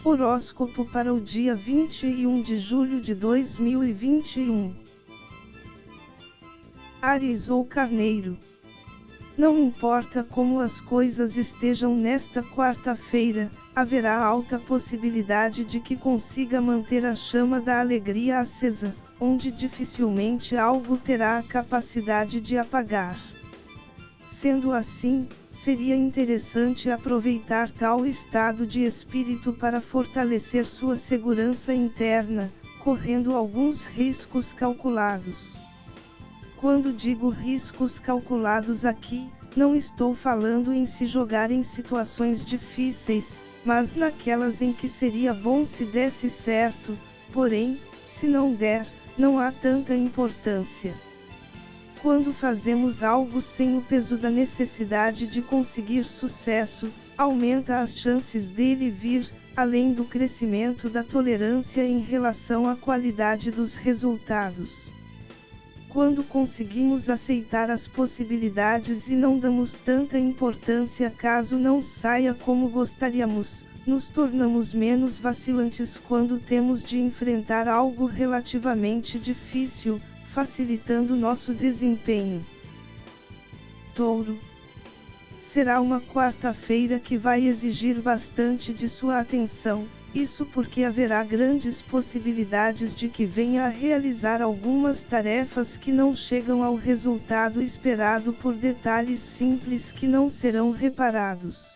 Horóscopo para o dia 21 de julho de 2021. Áries ou Carneiro. Não importa como as coisas estejam nesta quarta-feira, haverá alta possibilidade de que consiga manter a chama da alegria acesa, onde dificilmente algo terá a capacidade de apagar. Sendo assim, seria interessante aproveitar tal estado de espírito para fortalecer sua segurança interna, correndo alguns riscos calculados. Quando digo riscos calculados aqui, não estou falando em se jogar em situações difíceis, mas naquelas em que seria bom se desse certo, porém, se não der, não há tanta importância. Quando fazemos algo sem o peso da necessidade de conseguir sucesso, aumenta as chances dele vir, além do crescimento da tolerância em relação à qualidade dos resultados. Quando conseguimos aceitar as possibilidades e não damos tanta importância caso não saia como gostaríamos, nos tornamos menos vacilantes quando temos de enfrentar algo relativamente difícil, facilitando nosso desempenho. Touro. Será uma quarta-feira que vai exigir bastante de sua atenção, isso porque haverá grandes possibilidades de que venha a realizar algumas tarefas que não chegam ao resultado esperado por detalhes simples que não serão reparados.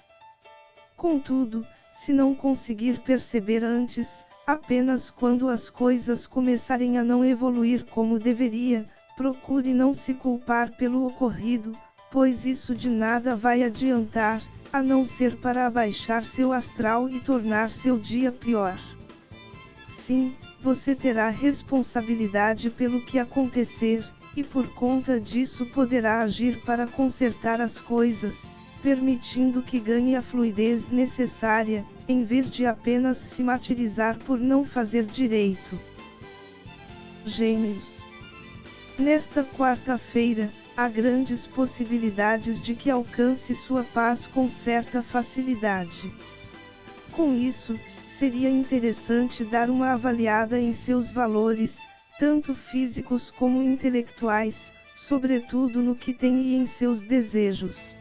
Contudo, se não conseguir perceber antes, apenas quando as coisas começarem a não evoluir como deveria, procure não se culpar pelo ocorrido, pois isso de nada vai adiantar, a não ser para abaixar seu astral e tornar seu dia pior. Sim, você terá responsabilidade pelo que acontecer, e por conta disso poderá agir para consertar as coisas, permitindo que ganhe a fluidez necessária, em vez de apenas se martirizar por não fazer direito. Gêmeos. Nesta quarta-feira, há grandes possibilidades de que alcance sua paz com certa facilidade. Com isso, seria interessante dar uma avaliada em seus valores, tanto físicos como intelectuais, sobretudo no que tem e em seus desejos.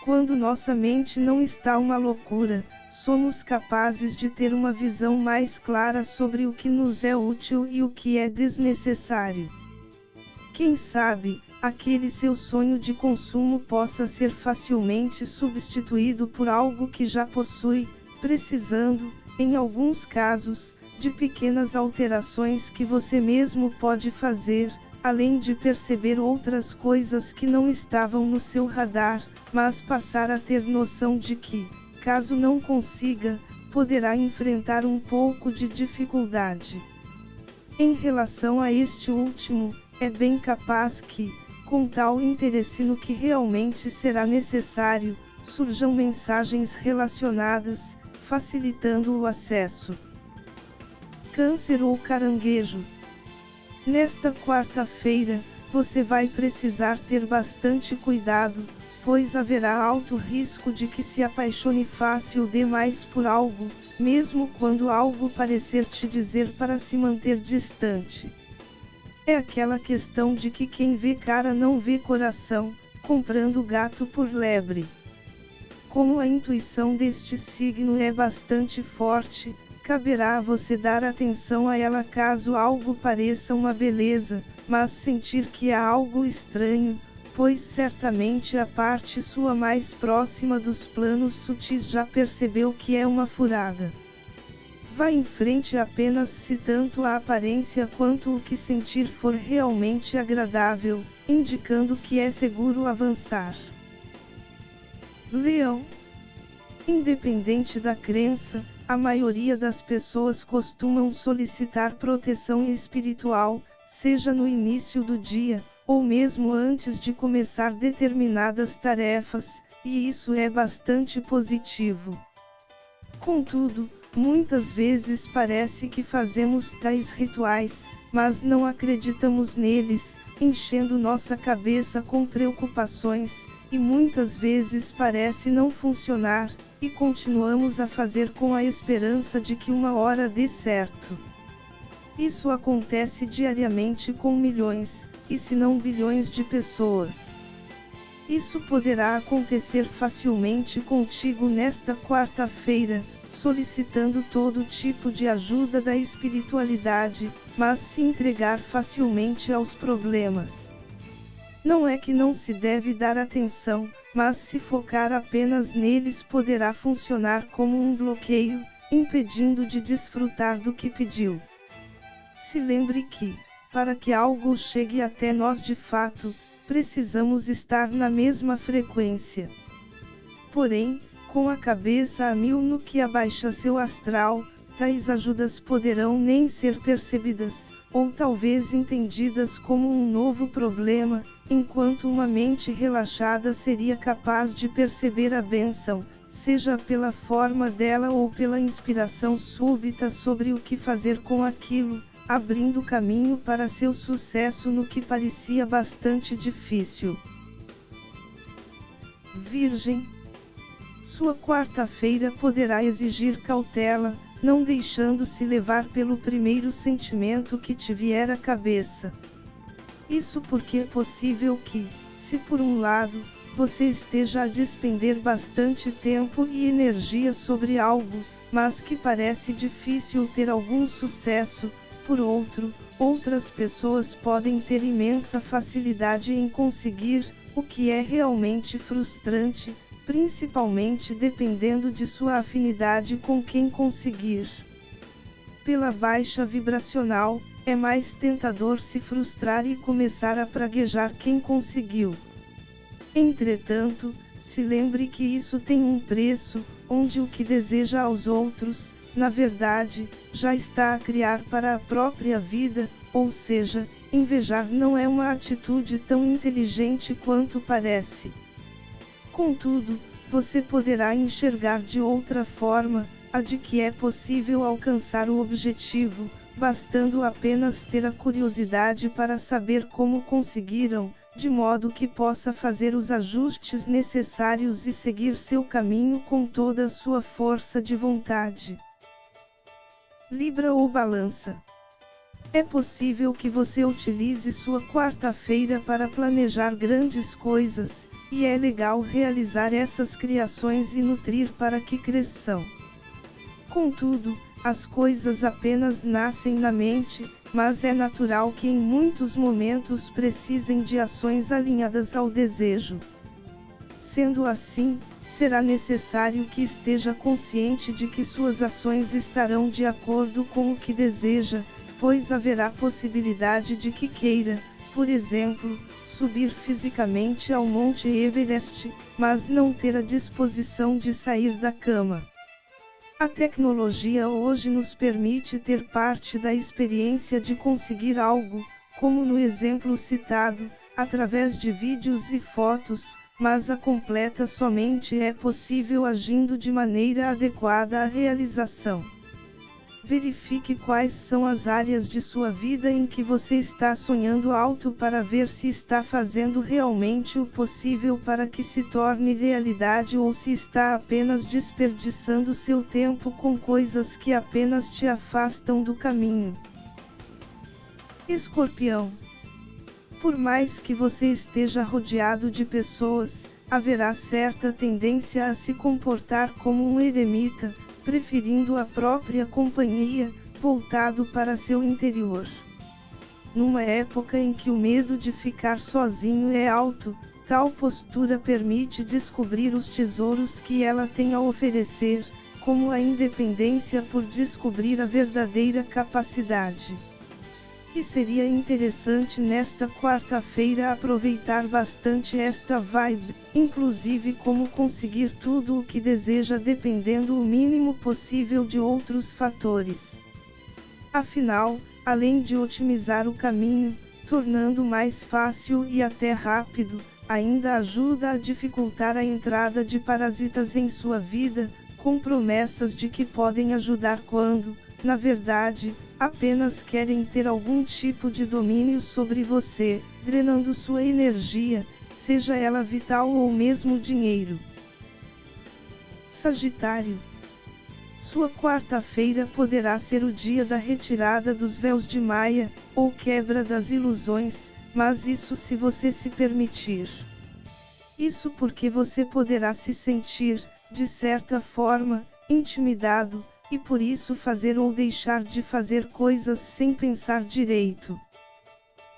Quando nossa mente não está uma loucura, somos capazes de ter uma visão mais clara sobre o que nos é útil e o que é desnecessário. Quem sabe, aquele seu sonho de consumo possa ser facilmente substituído por algo que já possui, precisando, em alguns casos, de pequenas alterações que você mesmo pode fazer, além de perceber outras coisas que não estavam no seu radar, mas passar a ter noção de que, caso não consiga, poderá enfrentar um pouco de dificuldade. Em relação a este último, é bem capaz que, com tal interesse no que realmente será necessário, surjam mensagens relacionadas, facilitando o acesso. Câncer ou Caranguejo. Nesta quarta-feira, você vai precisar ter bastante cuidado, pois haverá alto risco de que se apaixone fácil demais por algo, mesmo quando algo parecer te dizer para se manter distante. É aquela questão de que quem vê cara não vê coração, comprando gato por lebre. Como a intuição deste signo é bastante forte, caberá a você dar atenção a ela caso algo pareça uma beleza, mas sentir que há algo estranho, pois certamente a parte sua mais próxima dos planos sutis já percebeu que é uma furada. Vá em frente apenas se tanto a aparência quanto o que sentir for realmente agradável, indicando que é seguro avançar. Leão. Independente da crença, a maioria das pessoas costumam solicitar proteção espiritual, seja no início do dia, ou mesmo antes de começar determinadas tarefas, e isso é bastante positivo. Contudo, muitas vezes parece que fazemos tais rituais, mas não acreditamos neles, enchendo nossa cabeça com preocupações, e muitas vezes parece não funcionar, e continuamos a fazer com a esperança de que uma hora dê certo. Isso acontece diariamente com milhões, e se não bilhões de pessoas. Isso poderá acontecer facilmente contigo nesta quarta-feira, solicitando todo tipo de ajuda da espiritualidade, mas se entregar facilmente aos problemas. Não é que não se deve dar atenção, mas se focar apenas neles poderá funcionar como um bloqueio, impedindo de desfrutar do que pediu. Se lembre que, para que algo chegue até nós de fato, precisamos estar na mesma frequência. Porém, com a cabeça a mil no que abaixa seu astral, tais ajudas poderão nem ser percebidas, ou talvez entendidas como um novo problema, enquanto uma mente relaxada seria capaz de perceber a bênção, seja pela forma dela ou pela inspiração súbita sobre o que fazer com aquilo, abrindo caminho para seu sucesso no que parecia bastante difícil. Virgem. Sua quarta-feira poderá exigir cautela, não deixando-se levar pelo primeiro sentimento que te vier à cabeça. Isso porque é possível que, se por um lado, você esteja a despender bastante tempo e energia sobre algo, mas que parece difícil ter algum sucesso, por outro, outras pessoas podem ter imensa facilidade em conseguir, o que é realmente frustrante, principalmente dependendo de sua afinidade com quem conseguir. Pela baixa vibracional, é mais tentador se frustrar e começar a praguejar quem conseguiu. Entretanto, se lembre que isso tem um preço, onde o que deseja aos outros, na verdade, já está a criar para a própria vida, ou seja, invejar não é uma atitude tão inteligente quanto parece. Contudo, você poderá enxergar de outra forma, a de que é possível alcançar o objetivo, bastando apenas ter a curiosidade para saber como conseguiram, de modo que possa fazer os ajustes necessários e seguir seu caminho com toda a sua força de vontade. Libra ou Balança. É possível que você utilize sua quarta-feira para planejar grandes coisas, e é legal realizar essas criações e nutrir para que cresçam. Contudo, as coisas apenas nascem na mente, mas é natural que em muitos momentos precisem de ações alinhadas ao desejo. Sendo assim, será necessário que esteja consciente de que suas ações estarão de acordo com o que deseja, pois haverá possibilidade de que queira, por exemplo, subir fisicamente ao Monte Everest, mas não ter a disposição de sair da cama. A tecnologia hoje nos permite ter parte da experiência de conseguir algo, como no exemplo citado, através de vídeos e fotos, mas a completa somente é possível agindo de maneira adequada à realização. Verifique quais são as áreas de sua vida em que você está sonhando alto para ver se está fazendo realmente o possível para que se torne realidade ou se está apenas desperdiçando seu tempo com coisas que apenas te afastam do caminho. Escorpião. Por mais que você esteja rodeado de pessoas, haverá certa tendência a se comportar como um eremita, preferindo a própria companhia, voltado para seu interior. Numa época em que o medo de ficar sozinho é alto, tal postura permite descobrir os tesouros que ela tem a oferecer, como a independência por descobrir a verdadeira capacidade. E seria interessante nesta quarta-feira aproveitar bastante esta vibe, inclusive como conseguir tudo o que deseja dependendo o mínimo possível de outros fatores. Afinal, além de otimizar o caminho, tornando mais fácil e até rápido, ainda ajuda a dificultar a entrada de parasitas em sua vida, com promessas de que podem ajudar quando, na verdade, apenas querem ter algum tipo de domínio sobre você, drenando sua energia, seja ela vital ou mesmo dinheiro. Sagitário. Sua quarta-feira poderá ser o dia da retirada dos véus de Maia, ou quebra das ilusões, mas isso se você se permitir. Isso porque você poderá se sentir, de certa forma, intimidado, e por isso fazer ou deixar de fazer coisas sem pensar direito.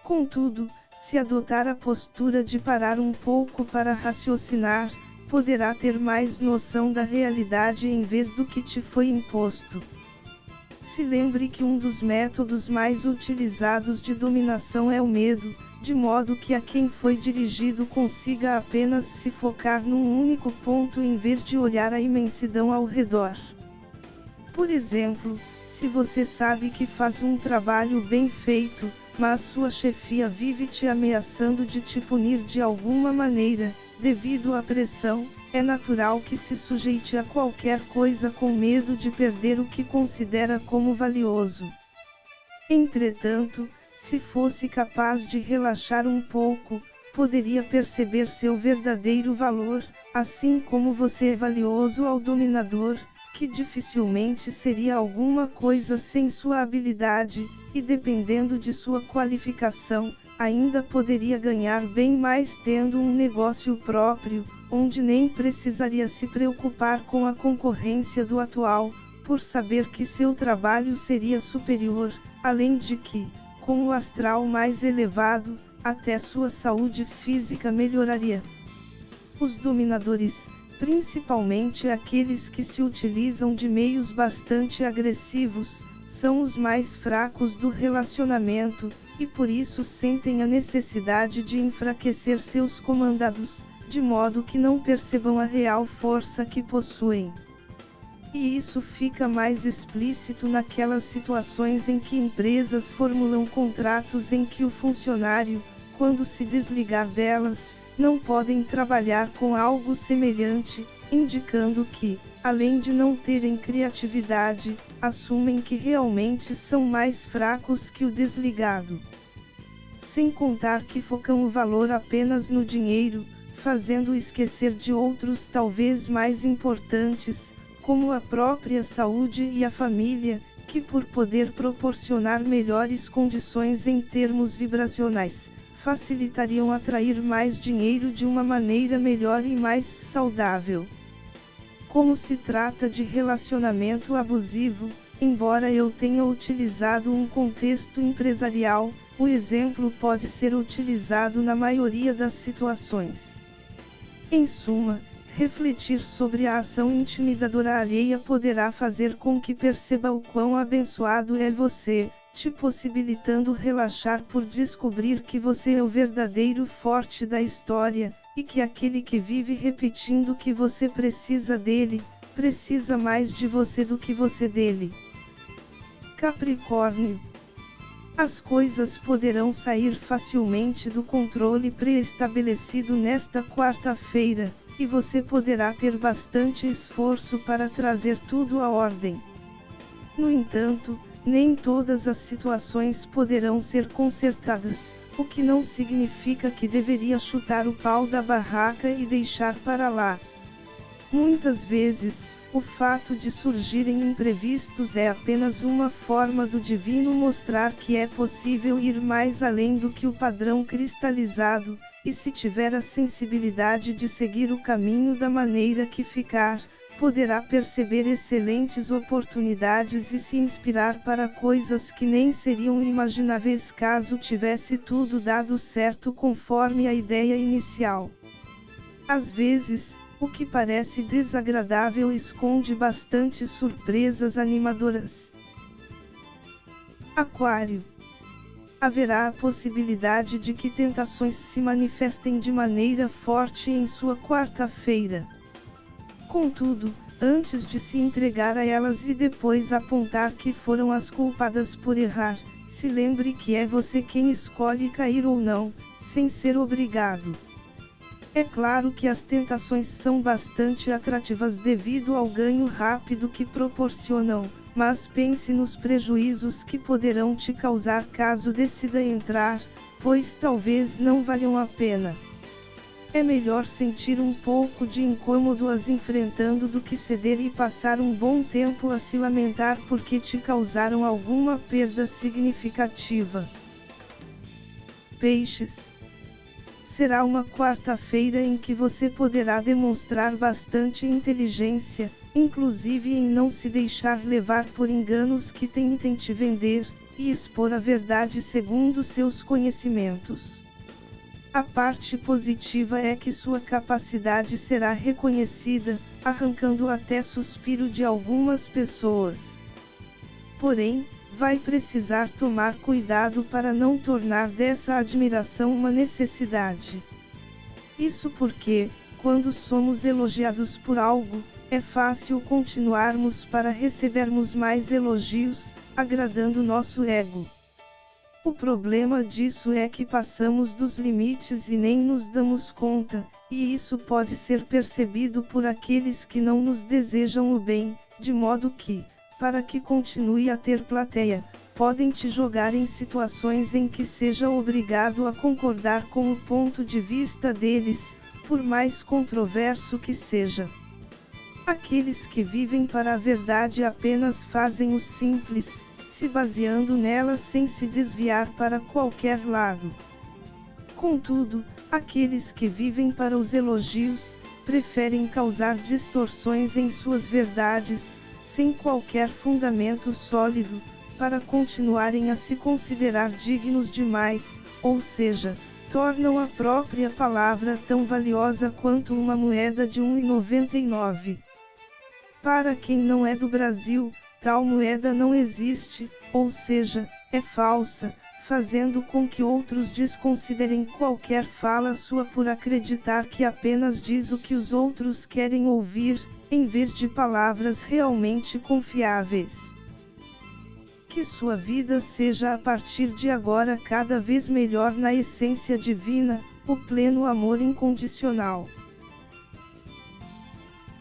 Contudo, se adotar a postura de parar um pouco para raciocinar, poderá ter mais noção da realidade em vez do que te foi imposto. Se lembre que um dos métodos mais utilizados de dominação é o medo, de modo que a quem foi dirigido consiga apenas se focar num único ponto em vez de olhar a imensidão ao redor. Por exemplo, se você sabe que faz um trabalho bem feito, mas sua chefia vive te ameaçando de te punir de alguma maneira, devido à pressão, é natural que se sujeite a qualquer coisa com medo de perder o que considera como valioso. Entretanto, se fosse capaz de relaxar um pouco, poderia perceber seu verdadeiro valor, assim como você é valioso ao dominador, que dificilmente seria alguma coisa sem sua habilidade, e dependendo de sua qualificação, ainda poderia ganhar bem mais tendo um negócio próprio, onde nem precisaria se preocupar com a concorrência do atual, por saber que seu trabalho seria superior, além de que, com o astral mais elevado, até sua saúde física melhoraria. Os dominadores, principalmente aqueles que se utilizam de meios bastante agressivos, são os mais fracos do relacionamento, e por isso sentem a necessidade de enfraquecer seus comandados, de modo que não percebam a real força que possuem. E isso fica mais explícito naquelas situações em que empresas formulam contratos em que o funcionário, quando se desligar delas, não podem trabalhar com algo semelhante, indicando que, além de não terem criatividade, assumem que realmente são mais fracos que o desligado. Sem contar que focam o valor apenas no dinheiro, fazendo esquecer de outros talvez mais importantes, como a própria saúde e a família, que por poder proporcionar melhores condições em termos vibracionais, facilitariam atrair mais dinheiro de uma maneira melhor e mais saudável. Como se trata de relacionamento abusivo, embora eu tenha utilizado um contexto empresarial, o exemplo pode ser utilizado na maioria das situações. Em suma, refletir sobre a ação intimidadora alheia poderá fazer com que perceba o quão abençoado é você, te possibilitando relaxar por descobrir que você é o verdadeiro forte da história, e que aquele que vive repetindo que você precisa dele, precisa mais de você do que você dele. Capricórnio. As coisas poderão sair facilmente do controle pré-estabelecido nesta quarta-feira, e você poderá ter bastante esforço para trazer tudo à ordem. No entanto, nem todas as situações poderão ser consertadas, o que não significa que deveria chutar o pau da barraca e deixar para lá. Muitas vezes, o fato de surgirem imprevistos é apenas uma forma do divino mostrar que é possível ir mais além do que o padrão cristalizado, e se tiver a sensibilidade de seguir o caminho da maneira que ficar, poderá perceber excelentes oportunidades e se inspirar para coisas que nem seriam imagináveis caso tivesse tudo dado certo conforme a ideia inicial. Às vezes, o que parece desagradável esconde bastante surpresas animadoras. Aquário. Haverá a possibilidade de que tentações se manifestem de maneira forte em sua quarta-feira. Contudo, antes de se entregar a elas e depois apontar que foram as culpadas por errar, se lembre que é você quem escolhe cair ou não, sem ser obrigado. É claro que as tentações são bastante atrativas devido ao ganho rápido que proporcionam, mas pense nos prejuízos que poderão te causar caso decida entrar, pois talvez não valham a pena. É melhor sentir um pouco de incômodo as enfrentando do que ceder e passar um bom tempo a se lamentar porque te causaram alguma perda significativa. Peixes. Será uma quarta-feira em que você poderá demonstrar bastante inteligência, inclusive em não se deixar levar por enganos que tentem te vender, e expor a verdade segundo seus conhecimentos. A parte positiva é que sua capacidade será reconhecida, arrancando até suspiro de algumas pessoas. Porém, vai precisar tomar cuidado para não tornar dessa admiração uma necessidade. Isso porque, quando somos elogiados por algo, é fácil continuarmos para recebermos mais elogios, agradando nosso ego. O problema disso é que passamos dos limites e nem nos damos conta, e isso pode ser percebido por aqueles que não nos desejam o bem, de modo que, para que continue a ter plateia, podem te jogar em situações em que seja obrigado a concordar com o ponto de vista deles, por mais controverso que seja. Aqueles que vivem para a verdade apenas fazem o simples, se baseando nela sem se desviar para qualquer lado. Contudo, aqueles que vivem para os elogios, preferem causar distorções em suas verdades, sem qualquer fundamento sólido, para continuarem a se considerar dignos demais, ou seja, tornam a própria palavra tão valiosa quanto uma moeda de R$1,99. Para quem não é do Brasil, tal moeda não existe, ou seja, é falsa, fazendo com que outros desconsiderem qualquer fala sua por acreditar que apenas diz o que os outros querem ouvir, em vez de palavras realmente confiáveis. Que sua vida seja a partir de agora cada vez melhor na essência divina, o pleno amor incondicional.